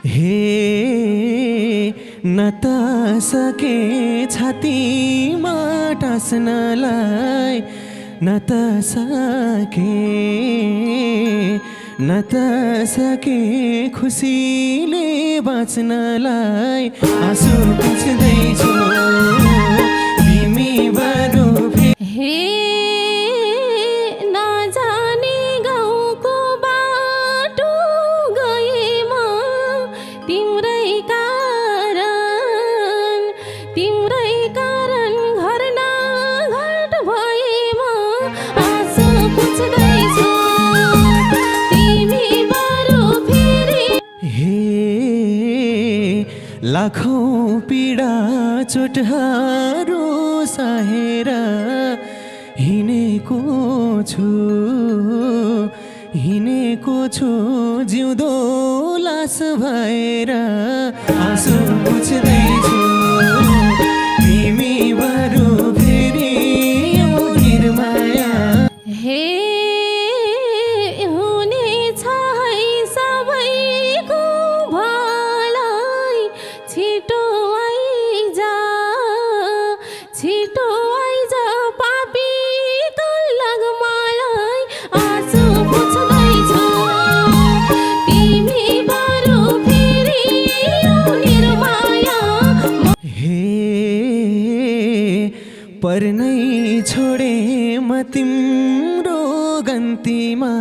हे न त सके छातीमा टास्नलाई, न त सके खुसीले बाँच्नलाई। आँसु पुछ्दैछु तिमी बरु हे नजाने गाउँको बाटो गएमा तिम्रै कारण घर नघट भएमा आँसु पुछ्दैछु तिमी बरु फेरि। हे लाखौं पीडा चोटहरू सहेर हिँडेको छु जिउँदो लास भएर। आँसु पुछ्दैछु तिमी बरु फेरि यो निर्माया। हे हुनेछ है सबैको भलाई, छिटो आइज पापी लगमलाई। आँसु पुछ्दैछु तिमी बरु फेरि यो निर्माया। हे पर्नै छोडे म तिम्रो गन्तीमा,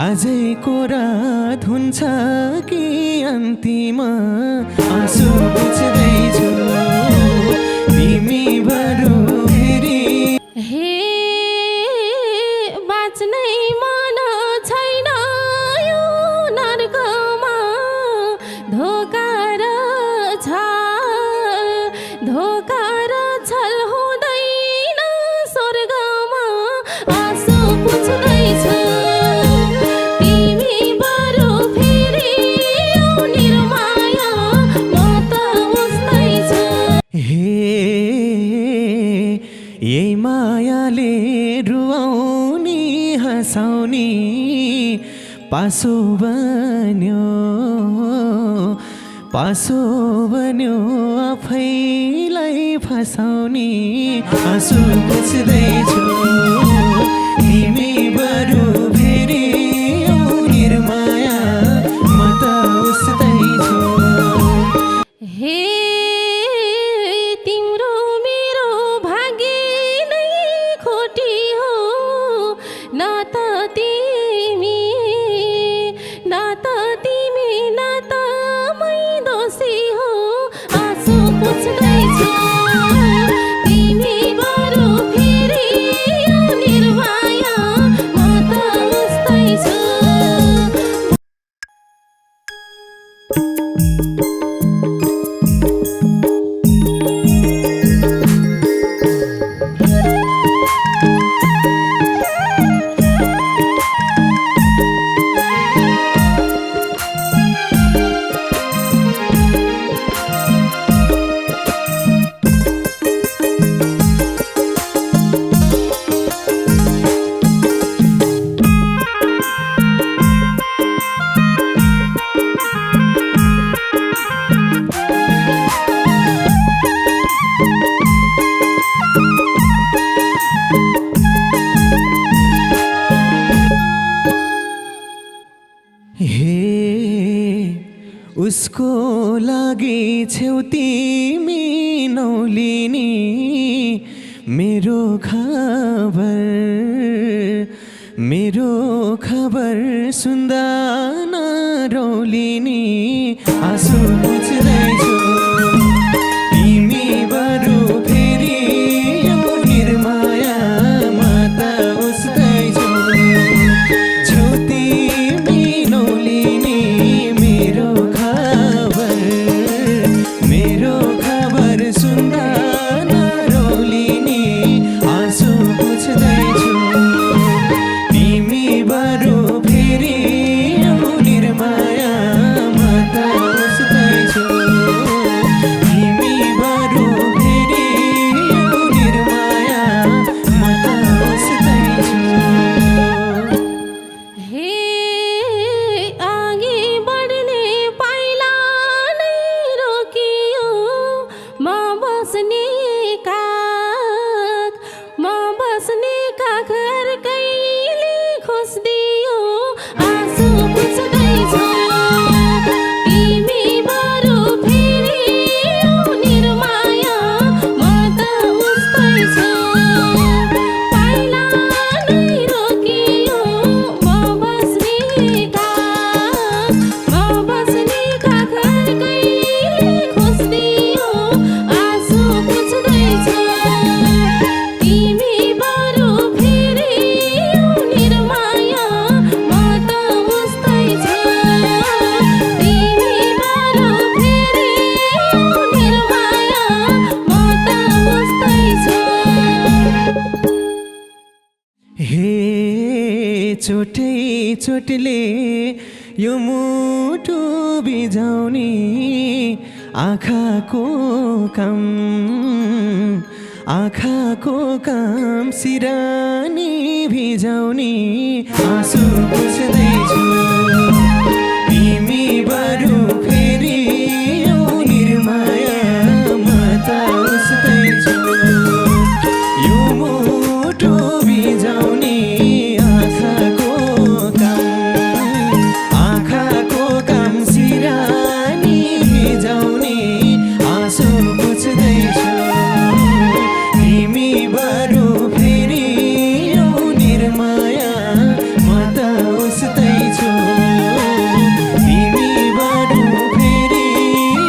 आजैको रात हुन्छ कि अन्तिम। आँसु पुछ्दैछु तिमी बरु फेरि। हे बाँच्नै मन छैन यो नर्कमा, धोका र छल हुँदैन स्वर्गमा। आँसु पुछ्दैछु तिमी बरु फेरि यो निर्माया। म त उस्दैछु। हे यही मायाले रुवाउने हँसाउने पासो बन्यो आफैलाई फसाउने। आँसु पुछ्दैछु तिमी बरु फेरि यो निर्माया। म त उस्दैछु। हे तिम्रो मेरो भाग्य नै खोटी हो, न त तिमी न त मै दोषी हो। आँसु पुछ्दैछु तिमी बरु फेरि यो निर्माया। म त उस्दैछु। उसको लागि छेउ तिमी नौलिनी, मेरो खबर सुन्दा नरौलिनी। आँसु पुछ्दैछु तिमी बरु फेरि यो निर्माया। म त उस्दैछु छेउ तिमी नौलिनी, मेरो खबर सुन्दा नरौलिनी। आँसु पुछ्दैछु तिमी बरु फेरि यो निर्माया। म त उस्दैछु। खोज्दियो आँसु पुछ्दैछु तिमी बरु फेरि आऊ निर्माया म त उस्तैछु पाइला नै रोकियो म बस्ने काख घर कहिले खोज्दियो आँसु पुछ्दैछु तिमी बरु फेरि आऊ निर्माया म त उस्तैछु तिमी बरु फेरि आऊ निर्माया म त उस्तैछु हे चोटै चोटले यो मुटु बिझाउने आँखाको काम सिरानी भिजाउने आँसु पुछ्दैछु तिमी बरु फेरि आऊ निर्माया म त उस्तैछु यो मुटु बिझाउने आँखाको काम सिरानी भिजाउने आँसु पुछ्दैछु तिमी बरु फेरि आऊ निर्माया म त उस्तैछु तिमी बरु फेरि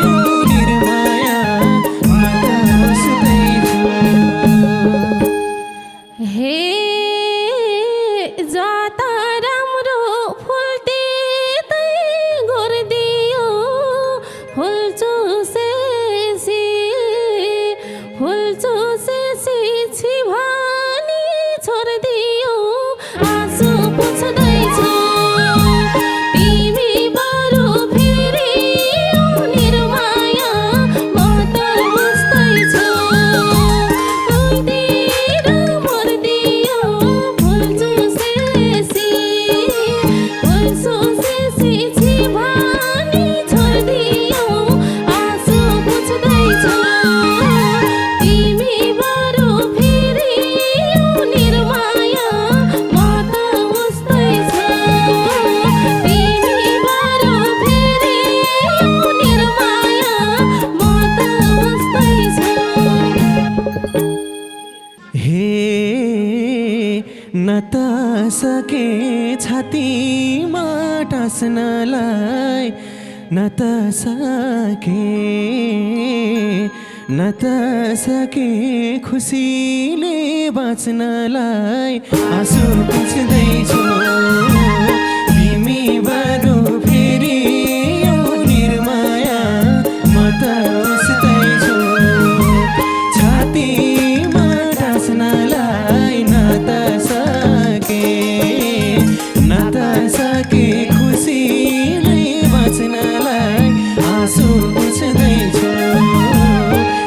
आऊ निर्माया म त उस्तैछु हे जाता राम्रो फुल त्यतै गोर्दियो फुल चुसेसी छिभानी छोड्दियो आँसु पुछ्दैछु तिमी बरु फेरि आऊ निर्माया म त उस्तैछु फुलतिर मर्दियो फुल चुसेसी छिभानी छोड्दियो आँसु पुछ्दैछु तिमी बरु फेरि आऊ निर्माया म त उस्तैछु तिमी बरु फेरि आऊ निर्माया म त उस्तैछु हे न त सके छातीमा टास्नलाई न त सके खुसीले बाँच्नलाई आँसु पुछ्दैछु तिमी बरु फेरि आऊ निर्माया म त उस्तैछु छातीमा टास्नलाई न त सके खुसीले बाँच्नलाई आँसु पुछ्दैछु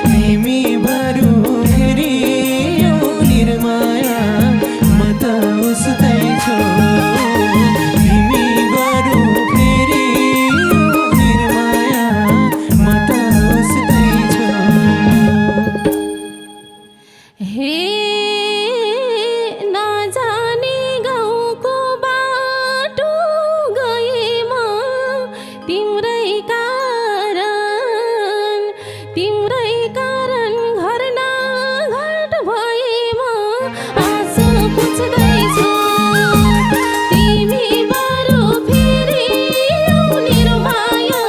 तिमी बरु फेरि आऊ निर्माया म त उस्तैछु तिमी बरु फेरि आऊ निर्माया म त उस्तैछु हे नजाने गाउँको बाटो गएमा तिम्रै कारण घर नघट भएमा आँसु पुछ्दैछु तिमी बरु फेरि आऊ निर्माया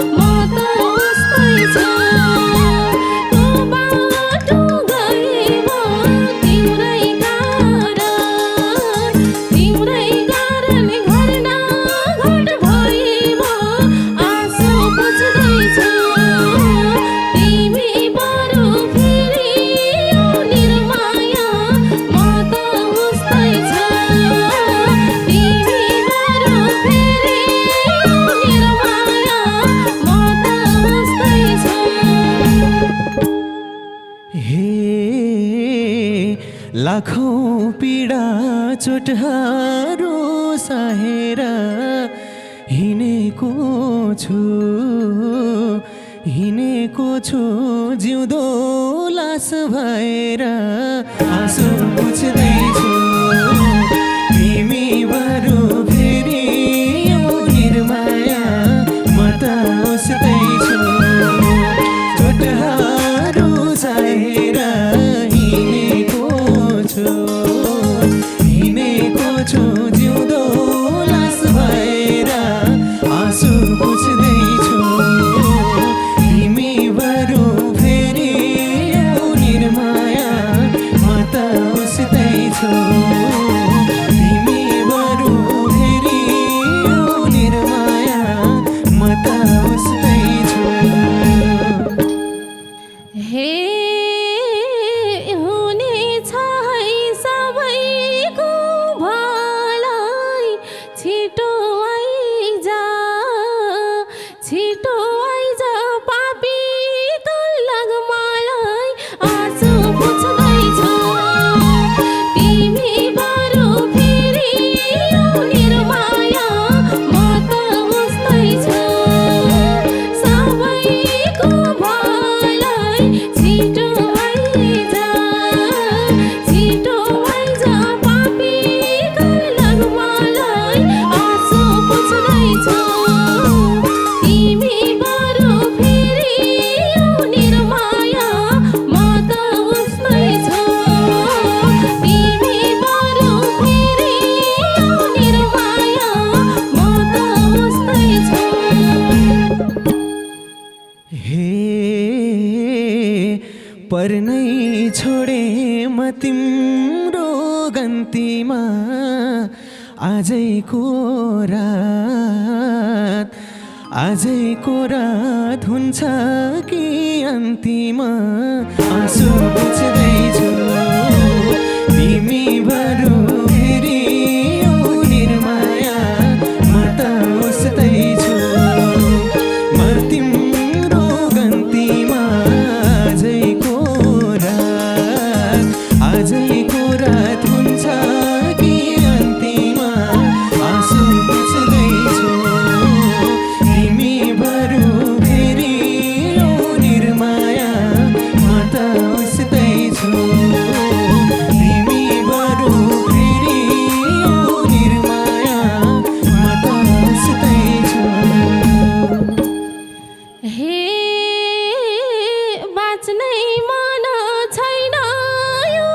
म त उस्तैछु को बाटो गएमा तिम्रै कारण घर नघट भएमा आँसु पुछ्दैछु तिमी बरु फेरि आऊ निर्माया म त उस्तैछु तिमी बरु फेरि आऊ निर्माया म त उस्तैछु हे लाखौं पीडा चोटहरू सहेर हिँडेको छु जिउँदो लास भएर आँसु पुछ्दैछु तिमी छिटो आइज छिटो आइज पापी तल्लग मलाई आँसु पुछ्दैछु तिमी बरु फेरि यो निर्माया म त बुझ्दैछु सबैको भलाई छिटो आइज पापी तल्लग मलाई आँसु पुछ्दैछु तिमी बरु फेरि यो निर्माया म त बुझ्दैछु तिमी बरु फेरि यो निर्माया म त बुझ्दैछु हे पर्नै छोडे म तिम्रो गन्तीमा आजैको रात हुन्छ कि अन्तिम आँसु बुझ्दैछु तिमी बरु फेरि यो निर्माया म त उस्दैछु म तिम्रो गन्तीमा आजैको रात हुन्छ कि अन्तिम आँसु बुझ्दैछु तिमी बरु फेरि यो निर्माया म त उस्दैछु तिमी बरु फेरि यो निर्माया म त उस्दैछु हे बाँच्नै मन छैन यो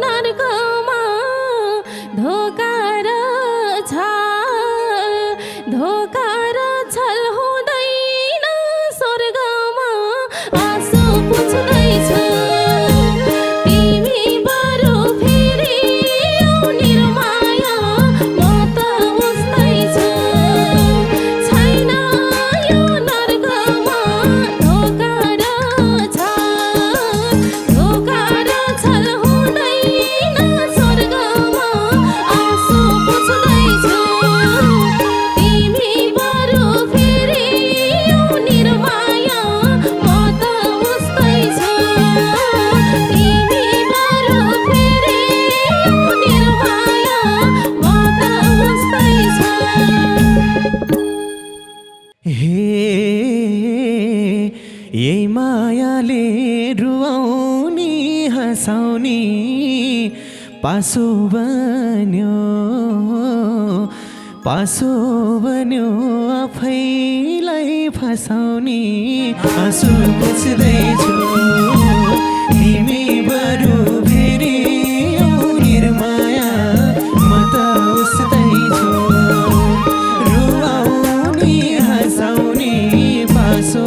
नर्कमा धोका र छल हुँदैन स्वर्गमा आँसु पुछ्दैछु तिमी बरु फेरि यो निर्माया म त बुझ्दैछु छैन यो नर्कमा धोका र छल हुँदैन स्वर्गमा आँसु पुछ्दैछु तिमी बरु फेरि यो निर्माया म त बुझ्दैछु तिमी बरु फेरि यो निर्माया म त बुझ्दैछु हे यही मायाले रुवाउने हँसाउने पासो बन्यो आफैलाई फसाउने आँसु बुझ्दैछु तिमी बरु फेरि यो निर्माया म त उस्दैछु रुवाउने हँसाउने पासो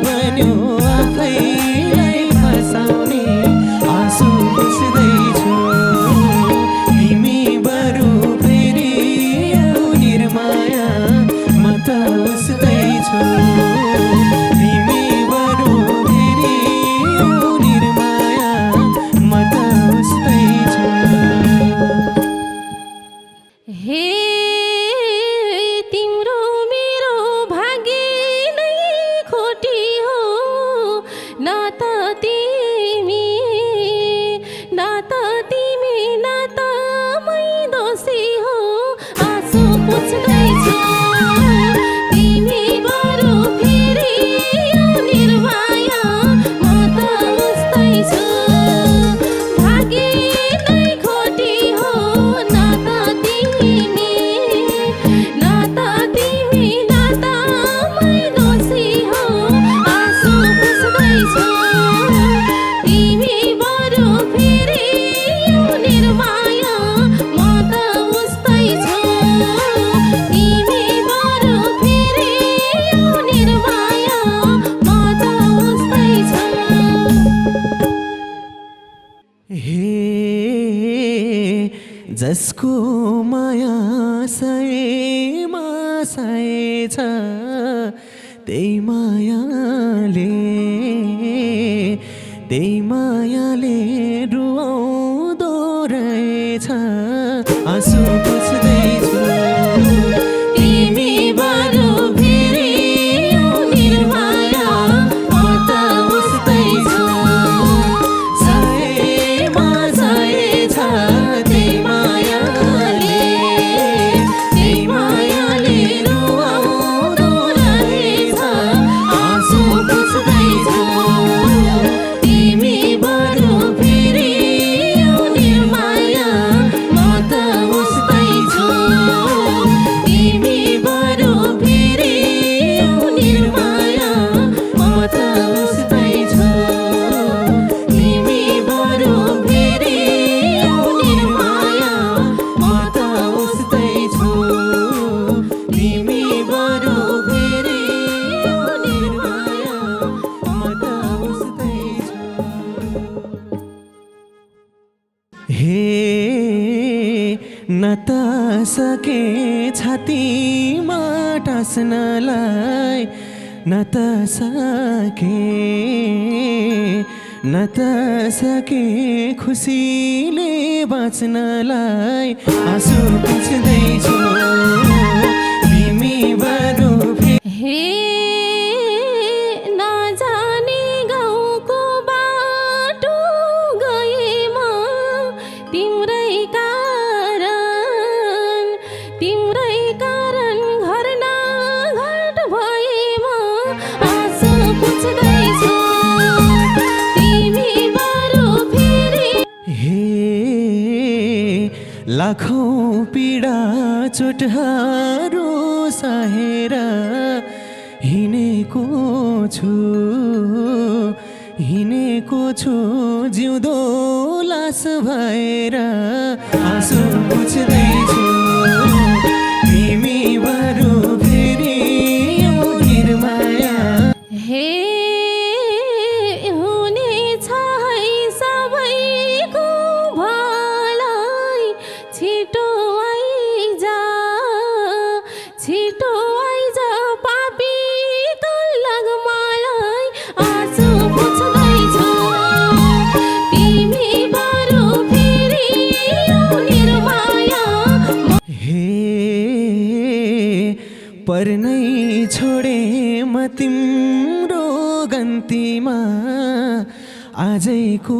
बन्यो आफैलाई फसाउने आँसु बुझ्दैछु तिमी बरु फेरि यो निर्माया म त उस्दैछु तिमी बरु फेरि यो निर्माया म त उस्दैछु हे तिम्रो मेरो भाग्य नै खोटी हो न त तिमी न त मै दोषी हो आँसु पुछ्दैछु तिमी बरु फेरि यो निर्माया म त बुझ्दैछु भाग्य नै खोटी हो न त तिमी न त मै दोषी हो आँसु पुछ्दैछु तिमी बरु फेरि यो निर्माया म त बुझ्दैछु तिमी बरु फेरि यो निर्माया म त बुझ्दैछु हे जसको माया सयमा सयछ त्यही मायाले रुवाउँदो रहेछ आँसु पुछ्दैछु तिमी बरु फेरियौ निर्माया म त उस्तैछु सयमा सय छ त्यही मायाले रुवाउँदो रहेछ आँसु पुछ्दैछु तिमी बरु फेरियौ निर्माया म त उस्तैछु तिमी बरु फेरियौ निर्माया म त उस्तैछु तिमी बरु फेरियौ निर्माया म त उस्तैछु तिमी बरु फेरियौ निर्माया म त उस्तैछु हे न त सके छातीमा टास्नलाई न त सके खुसीले बाँच्नलाई आँसु पुछ्दैछु तिमी बरु हे नजाने गाउँको बाटो गएमा तिम्रै कारण घर नघट भएमा आँसु पुछ्दैछु तिमी बरु फेरि हे लाखौँ पीडा चोटहरू सहेर हिँडेको छु जिउँदो लास भएर आँसु पुछ्दैछु तिमी बरु फेरि यो निर्माया हे हुनेछ है सबैको भलाई छिटो आइज पापीको लगमालाई आँसु पुछ्दैछु तिमी बरु फेरियौ निर्माया हे पर्नै छोडे म तिम्रो गन्तीमा आजैको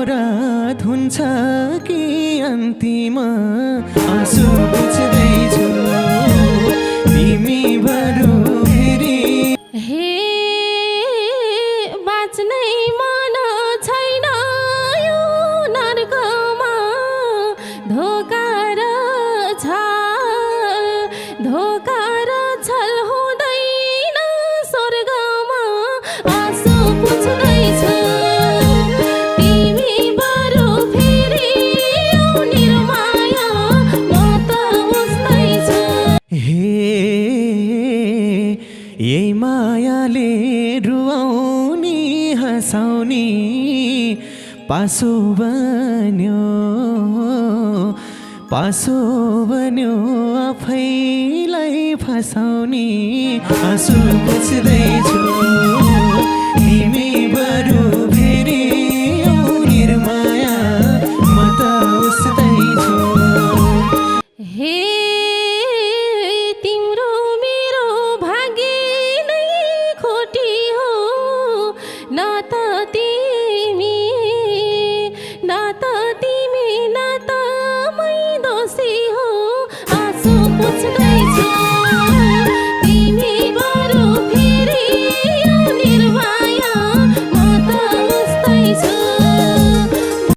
रात हुन्छ कि अन्तिम आँसु पुछ्दैछु तिमी बरु फेरि हे बाँच्नै मन छैन यो नर्कमा धोका र छल हुँदैन स्वर्गमा आँसु पुछ्दैछु तिमी बरु फेरियौ निर्माया म त उस्तैछु हे यही मायाले रुवाउने हँसाउने पासो बन्यो आफैलाई फसाउने आँसु पुछ्दैछु तिमी बरु